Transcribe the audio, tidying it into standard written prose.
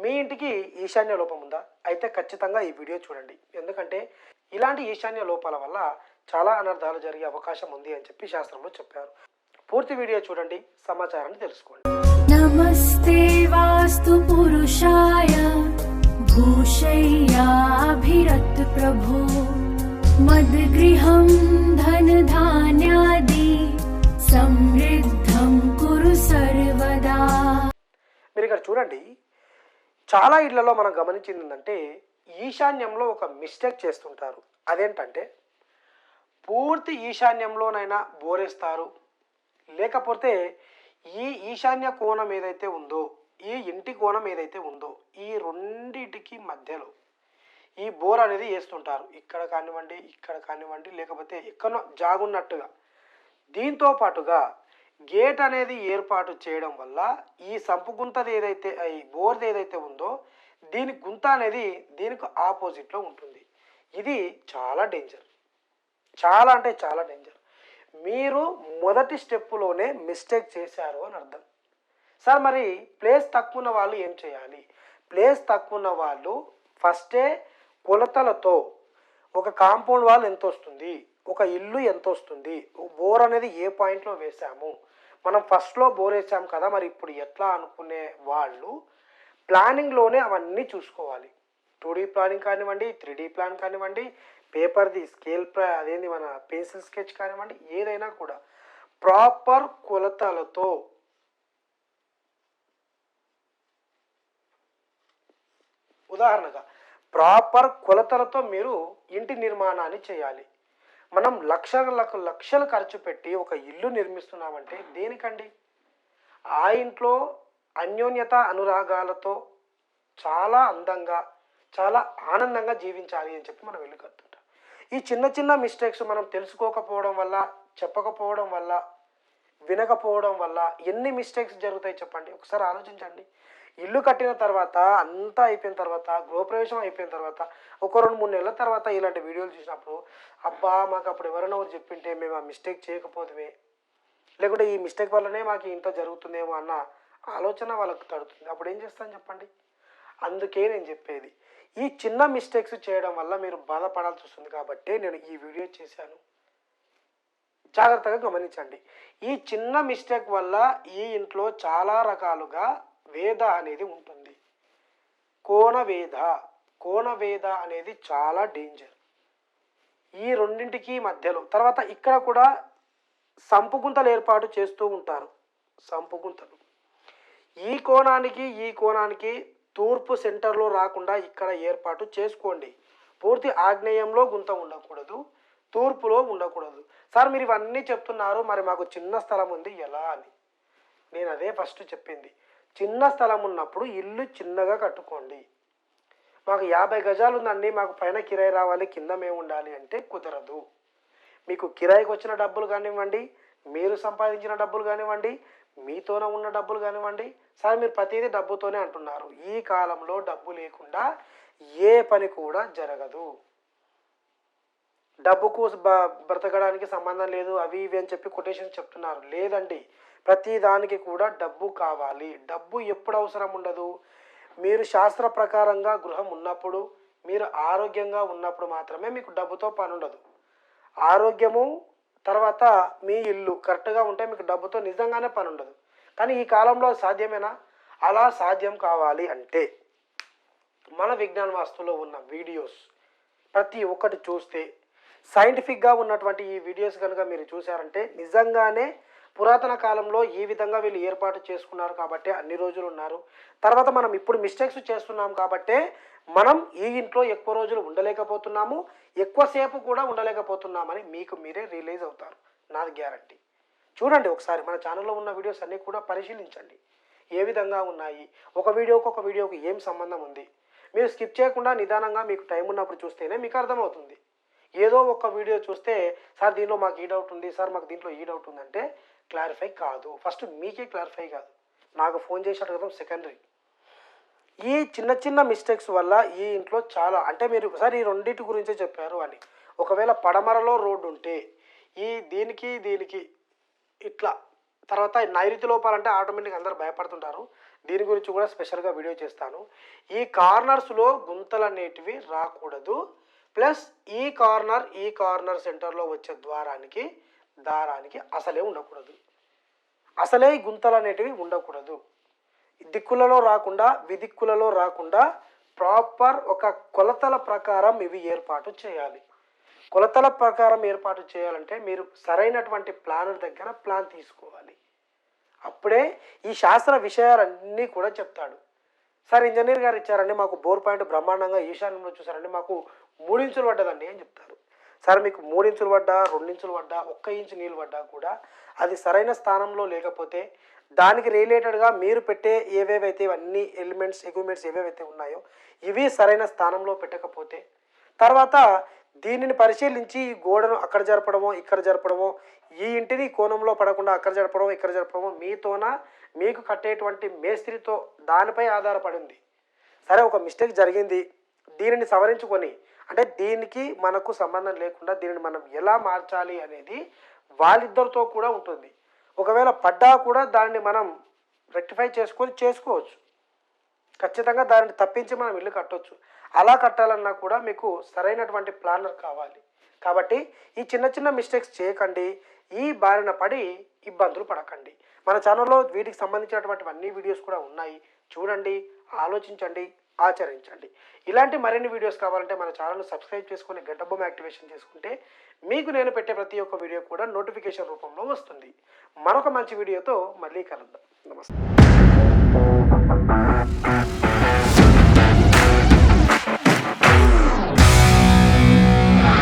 మీ ఇంటికి ఈశాన్య లోపం ఉందా? అయితే ఖచ్చితంగా ఈ వీడియో చూడండి. ఎందుకంటే ఇలాంటి ఈశాన్య లోపాల వల్ల చాలా అనర్థాలు జరిగే అవకాశం ఉంది అని చెప్పి శాస్త్రంలో చెప్పారు. పూర్తి వీడియో చూడండి, సమాచారాన్ని తెలుసుకోండి. నమస్తే వాస్తు పురుషాయ భూషయ్యాభిరత్ ప్రభో మద్గృహం ధన ధాన్యాది సమృద్ధం కురు సర్వదా. మీరు ఇక్కడ చూడండి, చాలా ఇళ్లలో మనం గమనించింది ఏంటంటే ఈశాన్యంలో ఒక మిస్టేక్ చేస్తుంటారు. అదేంటంటే పూర్తి ఈశాన్యంలోనైనా బోరేస్తారు, లేకపోతే ఈ ఈశాన్య కోణం ఏదైతే ఉందో, ఈ ఇంటి కోణం ఏదైతే ఉందో, ఈ రెండిటికి మధ్యలో ఈ బోర్ అనేది వేస్తుంటారు. ఇక్కడ కానివ్వండి, లేకపోతే ఎక్కడో జాగున్నట్టుగా. దీంతో పాటుగా గేట్ అనేది ఏర్పాటు చేయడం వల్ల ఈ సంపు గుంతది ఏదైతే, ఈ బోర్ది ఏదైతే ఉందో, దీని గుంత అనేది దీనికి ఆపోజిట్లో ఉంటుంది. ఇది చాలా డేంజర్, చాలా అంటే చాలా డేంజర్. మీరు మొదటి స్టెప్పులోనే మిస్టేక్ చేశారు అని అర్థం. సార్ మరి ప్లేస్ తక్కువ ఉన్న వాళ్ళు ఏం చేయాలి? ప్లేస్ తక్కువ ఉన్న వాళ్ళు ఫస్టే కొలతలతో ఒక కాంపౌండ్ వాల్ ఎంత వస్తుంది, ఒక ఇల్లు ఎంత వస్తుంది, బోర్ అనేది ఏ పాయింట్లో వేసాము, మనం ఫస్ట్లో బోర్ వేసాం కదా, మరి ఇప్పుడు ఎట్లా అనుకునే వాళ్ళు ప్లానింగ్లోనే అవన్నీ చూసుకోవాలి. 2D ప్లానింగ్ కానివ్వండి, 3D ప్లాన్ కానివ్వండి, పేపర్ది స్కేల్ అదేంది మన పెన్సిల్ స్కెచ్ కానివ్వండి, ఏదైనా కూడా ప్రాపర్ కొలతలతో ఉదాహరణగా ప్రాపర్ కొలతలతో మీరు ఇంటి నిర్మాణాన్ని చేయాలి. మనం లక్షలు ఖర్చు పెట్టి ఒక ఇల్లు నిర్మిస్తున్నామంటే దేనికండి? ఆ ఇంట్లో అన్యోన్యత అనురాగాలతో చాలా అందంగా, చాలా ఆనందంగా జీవించాలి అని చెప్పి మనం ఇల్లు కడుతుంటాం. ఈ చిన్న చిన్న మిస్టేక్స్ మనం తెలుసుకోకపోవడం వల్ల, చెప్పకపోవడం వల్ల, వినకపోవడం వల్ల ఎన్ని మిస్టేక్స్ జరుగుతాయి చెప్పండి. ఒకసారి ఆలోచించండి. ఇల్లు కట్టిన తర్వాత, అంతా అయిపోయిన తర్వాత, గృహప్రవేశం అయిపోయిన తర్వాత, ఒక 2-3 నెలల తర్వాత ఇలాంటి వీడియోలు చూసినప్పుడు, అబ్బా మాకు అప్పుడు ఎవరైనా ఒకరు చెప్పింటే మేము ఆ మిస్టేక్ చేయకపోతే, లేకుంటే ఈ మిస్టేక్ వల్లనే మాకు ఇంత జరుగుతుందేమో అన్న ఆలోచన వాళ్ళకు తడుతుంది. అప్పుడు ఏం చేస్తాను చెప్పండి. అందుకే నేను చెప్పేది, ఈ చిన్న మిస్టేక్స్ చేయడం వల్ల మీరు బాధపడాల్సి వస్తుంది కాబట్టి నేను ఈ వీడియో చేశాను. జాగ్రత్తగా గమనించండి. ఈ చిన్న మిస్టేక్ వల్ల ఈ ఇంట్లో చాలా రకాలుగా వేద అనేది ఉంటుంది. కోణవేద అనేది చాలా డేంజర్. ఈ రెండింటికి మధ్యలో తర్వాత ఇక్కడ కూడా సంపు గుంతలు ఏర్పాటు చేస్తూ ఉంటారు. సంపు గుంతలు ఈ కోణానికి తూర్పు సెంటర్లో రాకుండా ఇక్కడ ఏర్పాటు చేసుకోండి. పూర్తి ఆగ్నేయంలో గుంత ఉండకూడదు, తూర్పులో ఉండకూడదు. సార్ మీరు ఇవన్నీ చెప్తున్నారు, మరి మాకు చిన్న స్థలం ఉంది ఎలా అని. నేను అదే ఫస్ట్ చెప్పింది. చిన్న స్థలం ఉన్నప్పుడు ఇల్లు చిన్నగా కట్టుకోండి. మాకు 50 గజాలు ఉందండి, మాకు పైన కిరాయి రావాలి, కింద మేము ఉండాలి అంటే కుదరదు. మీకు కిరాయికి వచ్చిన డబ్బులు కానివ్వండి, మీరు సంపాదించిన డబ్బులు కానివ్వండి, మీతోనే ఉన్న డబ్బులు కానివ్వండి. సార్ మీరు ప్రతిదీ డబ్బుతోనే అంటున్నారు. ఈ కాలంలో డబ్బు లేకుండా ఏ పని కూడా జరగదు. డబ్బుకు బ్రతకడానికి సంబంధం లేదు, అవి ఇవి అని చెప్పి కొటేషన్ చెప్తున్నారు. లేదండి, ప్రతి దానికి కూడా డబ్బు కావాలి. డబ్బు ఎప్పుడు అవసరం ఉండదు? మీరు శాస్త్ర ప్రకారంగా గృహం ఉన్నప్పుడు, మీరు ఆరోగ్యంగా ఉన్నప్పుడు మాత్రమే మీకు డబ్బుతో పని ఉండదు. ఆరోగ్యము తర్వాత మీ ఇల్లు కరెక్ట్గా ఉంటే మీకు డబ్బుతో నిజంగానే పని ఉండదు. కానీ ఈ కాలంలో సాధ్యమేనా? అలా సాధ్యం కావాలి అంటే మన విజ్ఞాన వాస్తులో ఉన్న వీడియోస్ ప్రతి ఒక్కటి చూస్తే, సైంటిఫిక్గా ఉన్నటువంటి ఈ వీడియోస్ కనుక మీరు చూసారంటే నిజంగానే పురాతన కాలంలో ఈ విధంగా వీళ్ళు ఏర్పాటు చేసుకున్నారు కాబట్టి అన్ని రోజులు ఉన్నారు. తర్వాత మనం ఇప్పుడు మిస్టేక్స్ చేస్తున్నాం కాబట్టే మనం ఈ ఇంట్లో ఎక్కువ రోజులు ఉండలేకపోతున్నాము, ఎక్కువసేపు కూడా ఉండలేకపోతున్నామని మీకు మీరే రియలైజ్ అవుతారు. నాది గ్యారంటీ. చూడండి ఒకసారి మన ఛానల్లో ఉన్న వీడియోస్ అన్నీ కూడా పరిశీలించండి, ఏ విధంగా ఉన్నాయి, ఒక వీడియోకి ఏం సంబంధం ఉంది. మీరు స్కిప్ చేయకుండా నిదానంగా మీకు టైం ఉన్నప్పుడు చూస్తేనే మీకు అర్థమవుతుంది. ఏదో ఒక వీడియో చూస్తే సార్ దీనిలో మాకు ఈ డౌట్ ఉంది, సార్ మాకు దీంట్లో ఈ డౌట్ ఉందంటే క్లారిఫై కాదు. ఫస్ట్ మీకే క్లారిఫై కాదు, నాకు ఫోన్ చేసి అడగడం సెకండరీ. ఈ చిన్న మిస్టేక్స్ వల్ల ఈ ఇంట్లో చాలా, అంటే మీరు ఒకసారి ఈ రెండింటి గురించే చెప్పారు అని, ఒకవేళ పడమరలో రోడ్డు ఉంటే ఈ దీనికి ఇట్లా, తర్వాత నైరుతి లోపాలంటే ఆటోమేటిక్గా అందరూ భయపడుతుంటారు. దీని గురించి కూడా స్పెషల్గా వీడియో చేస్తాను. ఈ కార్నర్స్లో గుంతలు అనేటివి రాకూడదు. ప్లస్ ఈ కార్నర్ సెంటర్లో వచ్చే దారానికి అసలే ఉండకూడదు. అసలే ఈ గుంతలు అనేటివి ఉండకూడదు. దిక్కులలో రాకుండా విదిక్కులలో రాకుండా ప్రాపర్ ఒక కొలతల ప్రకారం ఇవి ఏర్పాటు చేయాలి. కొలతల ప్రకారం ఏర్పాటు చేయాలంటే మీరు సరైనటువంటి ప్లానర్ దగ్గర ప్లాన్ తీసుకోవాలి. అప్పుడే ఈ శాస్త్ర విషయాలన్నీ కూడా చెప్తాడు. సార్ ఇంజనీర్ గారు ఇచ్చారండి, మాకు బోర్ పాయింట్ బ్రహ్మాండంగా ఈశాన్యంలో చూసారండి, మాకు 3 ఇంచులు పడ్డదండి అని చెప్తారు. సార్ మీకు 3 ఇంచులు పడ్డా, 2 ఇంచులు పడ్డా, 1 ఇంచు నీళ్ళు పడ్డా కూడా అది సరైన స్థానంలో లేకపోతే, దానికి రిలేటెడ్గా మీరు పెట్టే ఏవేవైతే అన్ని ఎక్విప్మెంట్స్ ఏవేవైతే ఉన్నాయో ఇవి సరైన స్థానంలో పెట్టకపోతే, తర్వాత దీనిని పరిశీలించి ఈ గోడను అక్కడ జరపడమో ఇక్కడ జరపడమో, ఈ ఇంటిని కోణంలో పడకుండా అక్కడ జరపడమో ఇక్కడ జరపడమో మీకు కట్టేటువంటి మేస్త్రితో దానిపై ఆధారపడింది. సరే ఒక మిస్టేక్ జరిగింది, దీనిని సవరించుకొని అంటే దీనికి మనకు సంబంధం లేకుండా దీనిని మనం ఎలా మార్చాలి అనేది వాళ్ళిద్దరితో కూడా ఉంటుంది. ఒకవేళ పడ్డా కూడా దాన్ని మనం రెక్టిఫై చేసుకోవచ్చు. ఖచ్చితంగా దానిని తప్పించి మనం ఇల్లు కట్టవచ్చు. అలా కట్టాలన్నా కూడా మీకు సరైనటువంటి ప్లానర్ కావాలి. కాబట్టి ఈ చిన్న మిస్టేక్స్ చేయకండి, ఈ బారిన పడి ఇబ్బందులు పడకండి. మన ఛానల్లో వీటికి సంబంధించినటువంటి అన్ని వీడియోస్ కూడా ఉన్నాయి, చూడండి, ఆలోచించండి, ఆచరించండి. ఇలాంటి మరిన్ని వీడియోస్ కావాలంటే మన ఛానల్ను సబ్స్క్రైబ్ చేసుకొని గంట బొమ్మ యాక్టివేషన్ చేసుకుంటే మీకు నేను పెట్టే ప్రతి ఒక్క వీడియో కూడా నోటిఫికేషన్ రూపంలో వస్తుంది. మరొక మంచి వీడియోతో మళ్ళీ కలుద్దాం. నమస్తే.